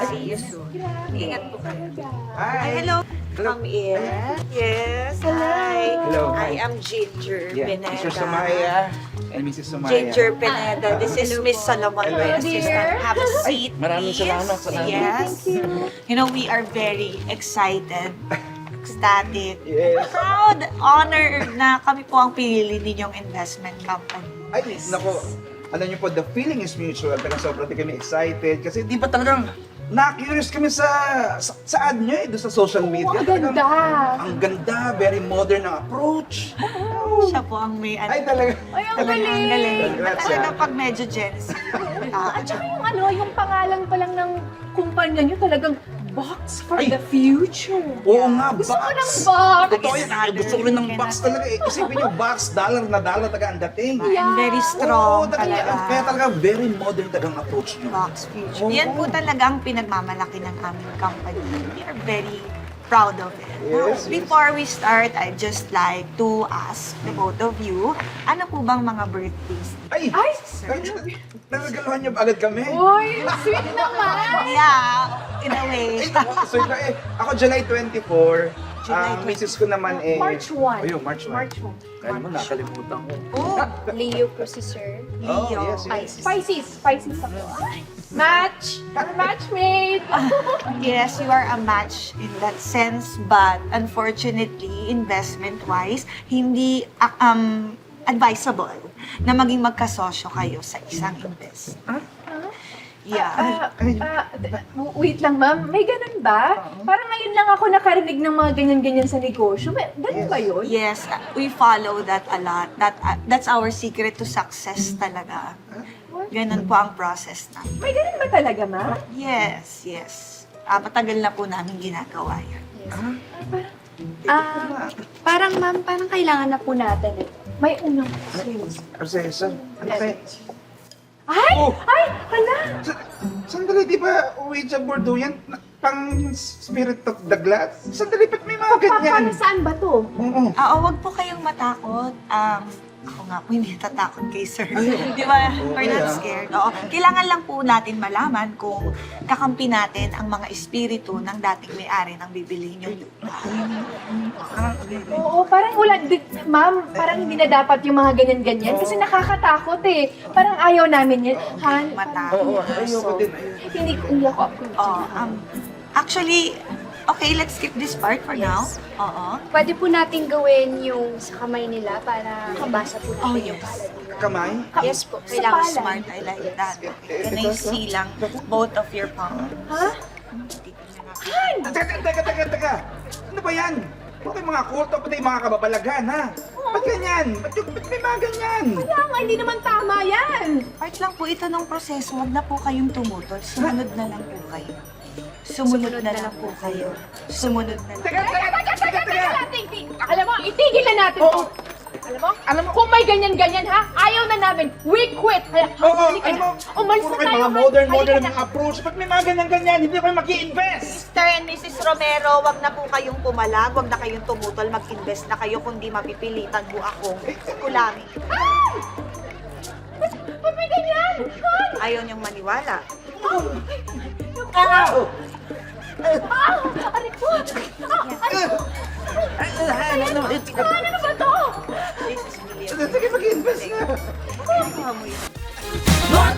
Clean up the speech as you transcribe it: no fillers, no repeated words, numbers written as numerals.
See you soon. Ingat po kayo. Hi! Hello. Come in. Yes. Hi. Hello. I am Ginger Yeah, Pineda. Mr. Sumaya and Mrs. Sumaya. Ginger Pineda. This is Miss Solomon, Hello. my assistant. Have a seat, maraming please. salamat, salamat. Yes. You know, we are very excited, ecstatic, Yes. proud, honored na kami po ang pinili ninyong investment company. Ay, nako. Alam niyo po, the feeling is mutual. Pero sobrang di kami excited. Kasi di ba talagang na-curious kami sa ad niyo doon sa social media. Ang ganda! Ang ganda, very modern na approach. Siya po ang may ano. Ay, talaga. Ay, ang Talagang galing! ang galing. Congrats, Talaga ah. pag medyo Gen Z. At saka yung pangalan pa lang ng kumpanya nyo talagang box for Ay. the future. Oo nga, Gusto ko ng box. box! Totoo yan. Gusto ko rin ng box talaga. Isipin niyo, box, dollar na dollar talaga ang dating. And very strong Oo, talaga. talaga. Kaya talaga very modern talaga ang approach niyo. Box Future. Oo. Yan po talaga ang pinagmamalaki ng aming company. We are very proud of it. Yes, Before we start, I'd just like to ask the both of you, ano po bang mga birthdays? Ay! Ay! Nagagaluhan niyo ba agad kami? Uy, sweet naman! Yeah, in a way. So, ako July 24. July Ang misis ko naman eh... March 1. Ayun, March 1. March 1. Kaya mo, nakalimutan ko. Oh, Leo po si Sir. Oh, Leo. yes, yes. Pisces. Pisces ako. Match! Matchmate! Yes, you are a match in that sense, but unfortunately, investment-wise, hindi advisable na maging magkasosyo kayo sa isang invest. Yeah. Wait lang, ma'am. May ganun ba? Parang ngayon lang ako nakarinig ng mga ganyan-ganyan sa negosyo. Ganun ba yun? Yes, we follow that a lot. That's our secret to success talaga. Ganun po ang process na. May ganun ba talaga, ma'am? Yes, yes. Matagal na po namin ginagawa yan. Parang ma'am, parang kailangan na po natin eh. May unang Proseso. Ano kaya? Ay! Oh! Ay! Hala! Sandali, di ba Ouija Bordeaux yan? Pang spirit of the glass? Sandali, ba't may mga ganyan? Para saan ba to? Oo. Wag po kayong matakot. Ako nga po hindi natatakot kay sir. Ay. Di ba? We're Okay, not ah. scared. Oo. Kailangan lang po natin malaman kung kakampi natin ang mga espiritu ng dating may-ari ng bibilihin yung lupa. Oo, parang wala, ma'am, parang hindi na dapat yung mga ganyan-ganyan kasi nakakatakot eh. Parang ayaw namin yan. Han, Matakot. Oo, ayoko din. hindi ako approve. Actually, okay, let's skip this part for now. Oo. Pwede po natin gawin yung sa kamay nila para mabasa po natin Oh, yung yes. palad nila. Kamay? Yes po. Kailangan palad. smart. I like that. Okay. Can I see lang both of your palms? Ha? Teka. Ano ba yan? Bakit mga kulto, pati mga kababalagan, ha? Ba't ganyan? Ba't may mga ganyan? Kaya nga, hindi naman tama yan. Part lang po ito ng proseso. Huwag na po kayong tumutol. Sumunod na lang po kayo. Sumunod na lang po kayo. Sumunod na lang. Teka! Alam mo, itigil na natin to. Oo. Alam mo, kung may ganyan-ganyan ha, ayaw na namin. We quit. Kaya, Oo, halika alam mo, na. Umalis puro na kayo tayo. mga Han. modern Halika na. mga approach. Ba't may mga ganyan-ganyan? Hindi kayo mag-i-invest! Mr. and Mrs. Romero, wag na po kayong pumalag, wag na kayong tumutol, mag-invest na kayo kundi mapipilitan po akong kulangin. Ba't may ganyan? Han. Ayaw niyong maniwala. Aray ko. Ano ba to? This is really Sige, mag-i-invest na. Ano mo yun? What